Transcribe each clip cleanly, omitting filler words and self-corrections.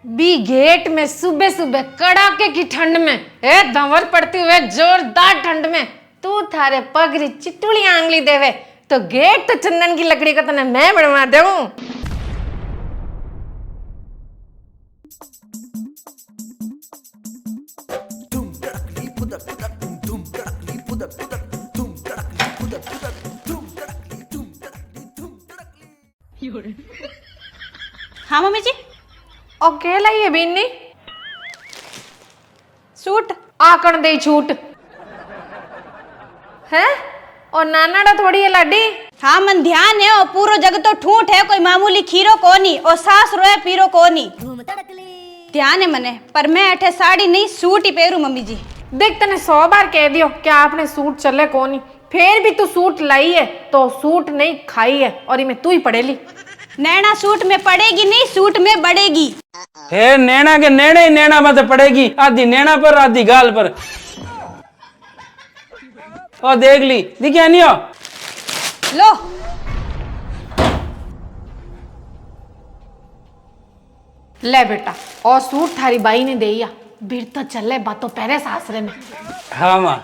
B gate में सुबह सुबह कड़ाके की ठंड में दंवर पड़ती हुए जोरदार ठंड में तू थारे पगरी चिटुली आंगली देवे तो गेट तो चंदन की लकड़ी का तने मैं बनवा दूं। हाँ मम्मी जी। अकेला ही है बीनी सूट आकड़ दे छूट है और नानाड़ा थोड़ी है लाडी। हाँ मन ध्यान है और पूरो जग तो ठूठ है, कोई मामूली खीरो कोनी और सास रोए पीरो कोनी। ध्यान है मने, पर मैं अठे साड़ी नहीं सूट ही पहरू मम्मी जी। देख तने 100 बार कह दियो कि आपने सूट चले कोनी, फिर भी तू सूट लाई है तो सूट नहीं खाई है और इमें तू ही पड़ेली। नैना सूट में पड़ेगी नहीं, सूट में बढ़ेगी। हे नैना के नैने ही नैना मत पड़ेगी, आधी नैना पर आधी गाल पर। और देख ली दिखा नहीं हो लो ले बेटा, और सूट थारी बाई ने दिया भीड़ तो चले बातों पहरे सासरे में। हाँ माँ।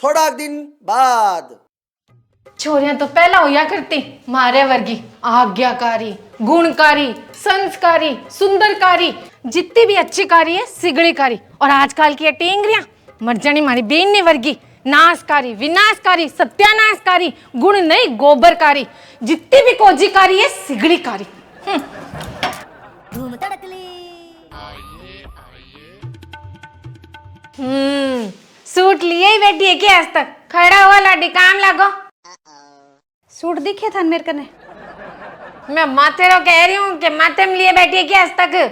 थोड़ा दिन बाद छोरियां तो पहला होया करती मारे वर्गी आज्ञाकारी, गुणकारी, संस्कारी, सुंदरकारी, जितनी भी अच्छी कारी है सिगड़ीकारी। और आजकल की टेंगरियां मर्जनी मारी बेनने वर्गी नाशकारी, विनाशकारी, सत्यानाशकारी, गुण नहीं गोबरकारी, जितनी भी कोजीकारी है सिगड़ीकारी। सूट लिए ही बैठी है क्या आज तक? खड़ा हुआ लाडी काम लागो। सूट दिखे था मेरे कने। मैं माथे रो कह रही हूँ कि माथे में लिए बैठी है क्या आज तक?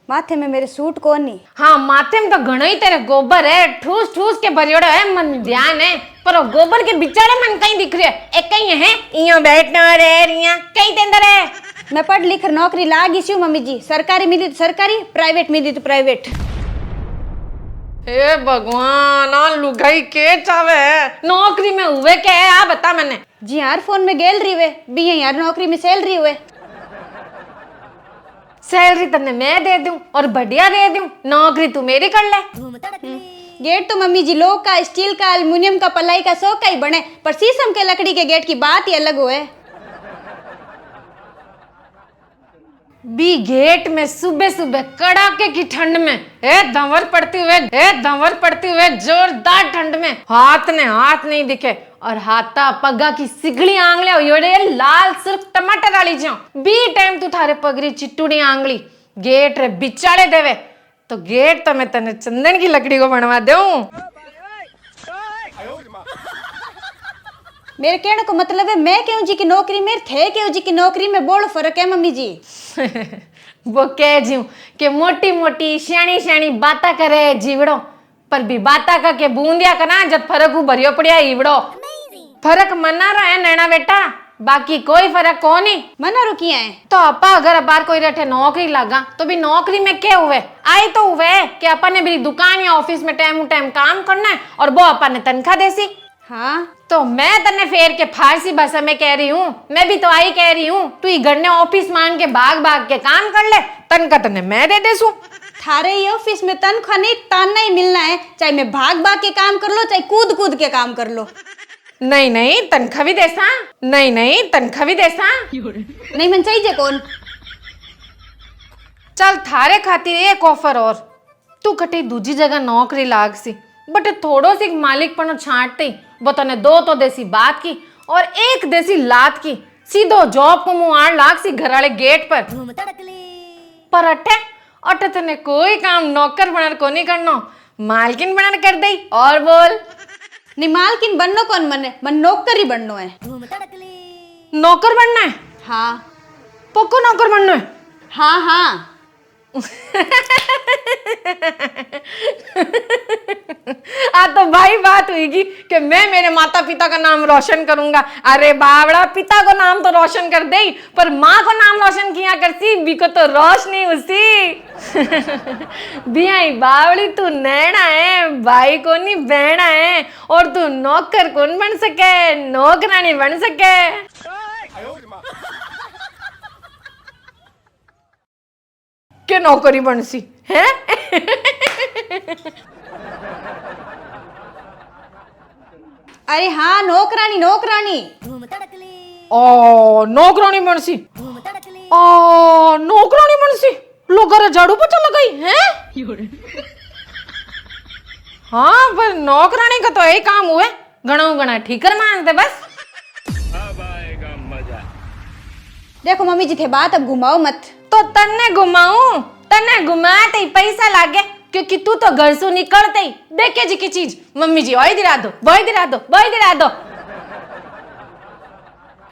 माथे में मेरे सूट कोनी। हाँ माथे में तो घणो ही तेरे गोबर है, ठूस ठूस के भरियोड़ो है, मन में ध्यान है, पर वो गोबर के बिचारे मन कहीं दिख रहे है। एक कहीं है इयो बैठना रे रिया कहीं ते अंदर है। मैं पढ़ लिख नौकरी लागी सी मम्मी जी, सरकारी मिली तो सरकारी, प्राइवेट मिली तो प्राइवेट। हे भगवान आ लुगाई के चावे है नौकरी में हुए क्या है आ बता मैंने। जी यार फोन में गैलरी हुए भी है यार, नौकरी में सैलरी हुए। सैलरी तन्ने मैं दे दूं और बढ़िया दे दूं, नौकरी तू मेरी कर ले। गेट तो मम्मी जी लोग का, स्टील का, एल्युमिनियम का, पलाई का, सौ का ही बने, पर शीशम के लकड़ी के गेट की बात ही अलग हुए। बी गेट में सुबह सुबह कड़ाके की ठंड में दंवर पड़ती हुए जोरदार ठंड में हाथ ने हाथ नहीं दिखे और हाथा पगा की सिगड़ी आंगलियां योड़े लाल सुर्ख टमाटर डाली जो बी टाइम तू थारे पगरी चिट्टूड़ी आंगली गेट रे बिचाड़े देवे तो गेट तो मैं तने चंदन की लकड़ी को बनवा दूं। मेरे कहने को मतलब है मैं क्यों जी की नौकरी में थे क्यों जी की नौकरी में बोल फर्क है मम्मी जी। वो कह जी कि मोटी मोटी श्याणी श्याणी बाता करे जीवड़ो, पर भी बाता का के बूंदिया कना जब फर्क हु भरियो पड़िया ईवड़ो। फर्क मना रहा है नैना बेटा, बाकी कोई फर्क को नहीं। मना रुकिया है तो अपा अगर बार कोई रखे नौकरी लगा तो भी नौकरी में क्या हुए आई तो हुए कि अपन ने मेरी दुकान या ऑफिस में टाइम काम करना है और वो अपन ने तनख्वाह देसी। हाँ तो मैं तने फेर के फारसी भाषा में कह रही हूँ, मैं भी तो आई कह रही हूँ तू ही घर ने ऑफिस मान के भाग भाग के काम कर ले, तनख्वाह तने मैं दे देसू। थारे ये ऑफिस में तनख्वाह नहीं ताना ही मिलना है, चाहे मैं भाग भाग के काम कर लो चाहे कूद कूद के काम कर लो। नहीं नहीं तनख्वाह भी देसा, नहीं तनख्वाह भी देसा। नहीं मन चाहिए कौन। चल थारे खातिर एक ऑफर और, तू कटे दूजी जगह नौकरी लाग सी बट थोड़ो सी मालिक पनो छांटते वो तने 2 तो देसी बात की और 1 देसी लात की, सीधो जॉब को मुंह आड़ लाग सी घर वाले गेट पर अटे तने कोई काम नौकर बनर को नहीं करनो, मालकिन बनर कर दई। और बोल नहीं मालकिन बननो कौन मने, मन नौकर ही बननो है। नौकर बनना है? हाँ पक्को नौकर बनना है? हाँ हाँ तो भाई बात हुईगी कि मैं मेरे माता पिता का नाम रोशन करूंगा। अरे बावड़ा, पिता को नाम तो रोशन कर दे, पर माँ को नाम रोशन किया करती, बी को तो रोशनी उसी। बियाई बावड़ी, तू नैना है, भाई को नहीं बहना है, और तू नौकर कौन बन सके, नौकरानी बन सके। के नौकरी बनसी है। अरे हाँ, नौकरानी नौकरानी। ओ नौकरानी बनसी, ओ नौकरानी बनसी, लोग घर झाड़ू पोछा लगाई है। हाँ, पर नौकरानी का तो यही काम हुए, घना ठीकर मांगते बस। अब आएगा मजा। देखो मम्मी जी थे बात, अब घुमाओ मत। तो तन्ने घुमाऊं, तन्ने घुमाते ही पैसा लागे, क्योंकि तू तो घर से निकलते ही देखे जी की चीज, मम्मी जी वही दिला दो, वही दिला दो, वही दिला दो।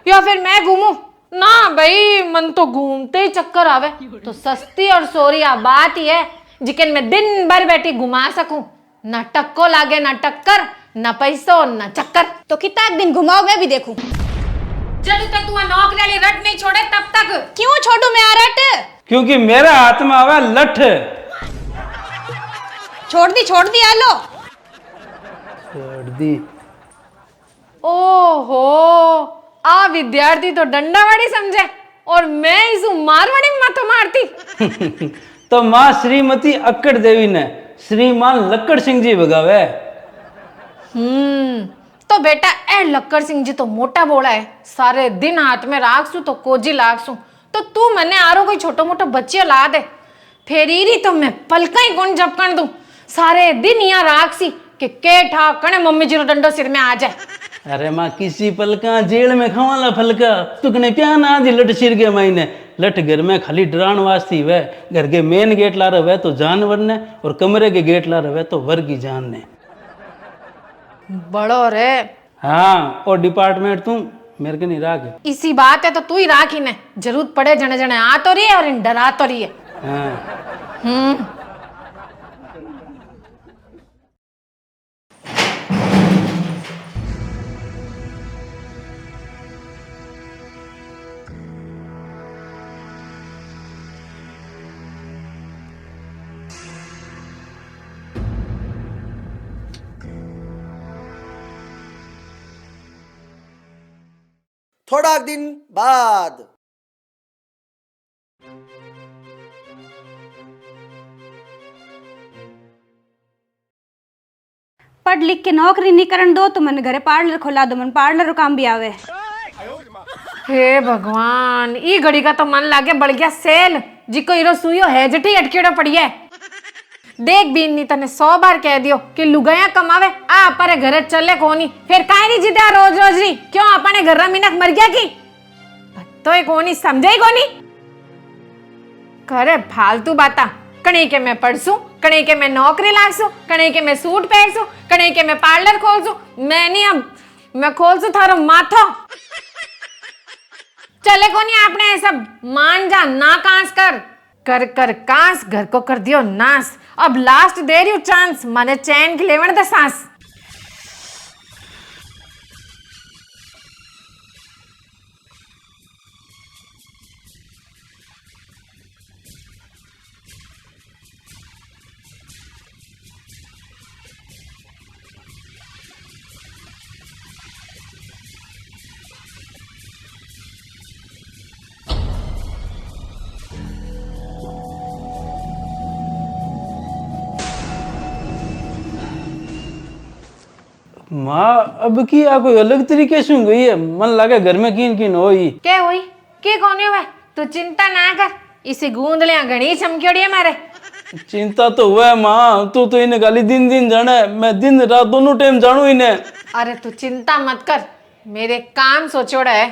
या फिर मैं घूमू ना भाई, मन तो घूमते ही चक्कर आवे। तो सस्ती और सोरिया बात ही है जिकन मैं दिन भर बैठी घुमा सकूं, ना टक्को लागे, ना टक्कर, ना पैसो, ना चक्कर। तो कितना दिन घुमाओ, मैं भी देखूं। जब तक तू नौकरी वाली रट नहीं छोड़े तब तक। क्यों छोड़ू मैं आरट? क्योंकि मेरा आत्मा आवा लठ। छोड़ दी आलो। छोड़ दी। ओहो, आ विद्यार्थी तो डंडावाड़ी समझे, और मैं इस मारवाड़ी में माथा मारती। तो माँ श्रीमती अक्कड़ देवी ने श्रीमान लक्कड़ सिंह जी भगावे। तो बेटा ए लक्कड़ सिंह जी तो मोटा बोला है, सारे दिन हाथ में राखसू तो कोजी लागसू। तो तू मने आरो कोई छोटो मोटो बच्चियों ला दे, फेरीरी तो मैं पलका ही कौन झपकन दूं, सारे दिन यहाँ राखसी के ठा कणे मम्मी जी रो डंडो सिर में आ जाए। अरे माँ किसी पलका जेल में खवाला फलका, तुकने क्या ना दी लट सिर के मायने। लट घर में खाली डरान वास्ती वे, घर के मेन गेट ला रहे तो जानवर ने, और कमरे के गेट ला रहे तो वर की जान ने। बड़ो रे। हाँ, और डिपार्टमेंट तुम मेरे के नहीं राख। इसी बात है तो तू ही राख ही ने, जरूरत पड़े जने जने आ तो रही है और इन डरा तो रही है। हाँ। थोड़ा दिन बाद। पढ़ लिख के नौकरी नहीं करन दो तो मन घरे पार्लर खोला दो, मन पार्लर काम भी आवे। हे भगवान, ई घड़ी का तो मन लागे बढ़ गया सेल, जिको इरो सुइयो है जटी अटकेड़ो पड़ी है। देख भी नहीं तने 100 बार कह दियो कि लुगाया कमावे, आ अपने घर चले कोनी, फिर काहे नहीं जिद्या रोज रोज री, क्यों अपने घर मिनक मर गया की तो एक कोनी समझे ही कोनी करे फालतू बाता। कणी के मैं पढ़सू, कणी के मैं नौकरी लागसू, कणी के मैं सूट पहनसू, कणी के मैं पार्लर खोलसू। मैं नहीं, अब मैं खोलसू थारो माथो। चले को नहीं आपने सब मान जा, ना कांस कर कर कर कांस, घर को कर दियो नास। अब लास्ट दे रही हूँ चांस, माने चैन की लेवण दे सांस। माँ अब की आ कोई अलग तरीके से गई है, मन लगे घर में कीन कीन होई। क्या हुई, के कोने हुआ, तू चिंता ना कर, इसे गूंद ले घनी चमकीड़ी है मारे। चिंता तो हुआ है माँ, तू तो इन्हें खाली दिन दिन जाने, मैं दिन रात दोनों टाइम जानू इन्हें। अरे तू चिंता मत कर, मेरे काम सोचोड़ा है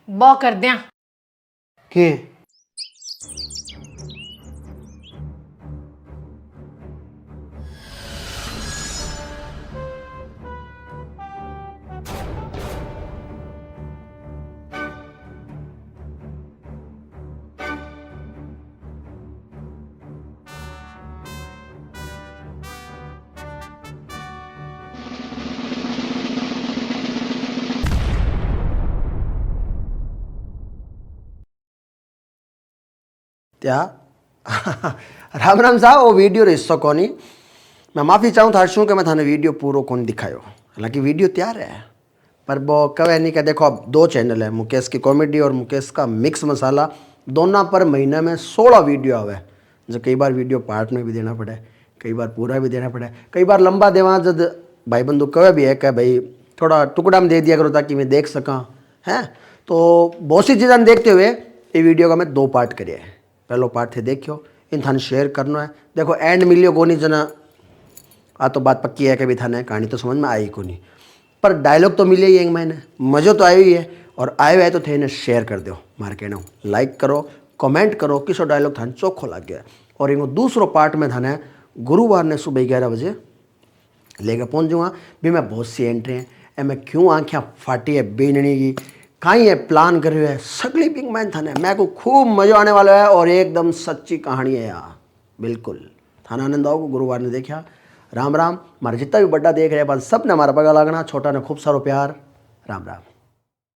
वो कर दिया के। त्या राम राम साहब वो वीडियो हिस्सो कोनी मैं माफ़ी चाहूँ था शू कि मैं थाने वीडियो पूरो कोन दिखायो हालांकि वीडियो तैयार है पर वो कवे नहीं कि देखो अब 2 चैनल है मुकेश की कॉमेडी और मुकेश का मिक्स मसाला दोनों पर महीने में 16 वीडियो आवे जो कई बार वीडियो पार्ट में भी देना पड़े कई बार पूरा भी देना पड़े कई बार लंबा देवा जब भाई बंधु कवे भी है कि भाई थोड़ा टुकड़ा में दे दिया करो ताकि मैं देख सका हैं तो बहुत सी चीज़ें देखते हुए ये वीडियो का मैं 2 पार्ट करे पहलो पार्ट थे देखियो इन थाने शेयर करना है देखो एंड मिलियो को नहीं जना आ तो बात पक्की है कि भी थाने कहानी तो समझ में आई को नहीं पर डायलॉग तो मिले ही एक महीने मज़ो तो आयो ही है और आयो है तो थे इन्हें शेयर कर दो मार कहना लाइक करो कमेंट करो किसो डायलॉग थाने चोखो लग गया और इनको दूसरो पार्ट में थाने गुरुवार ने सुबह 11 बजे लेकर पहुँच जाऊँगा भी मैं बहुत सी एंट्री हैं ए मैं क्यों आँखें फाटी है बेननी की कहीं है प्लान कर है सगली बिंग मैन थाने मैं को खूब मज़ा आने वाला है और एकदम सच्ची कहानी है यार बिल्कुल थाना आनंद आओ गुरुवार ने देखा राम राम हमारे जितना भी बड़ा देख रहे हैं बस सब ने हमारा बगल लगना छोटा ने खूब सारो प्यार राम राम।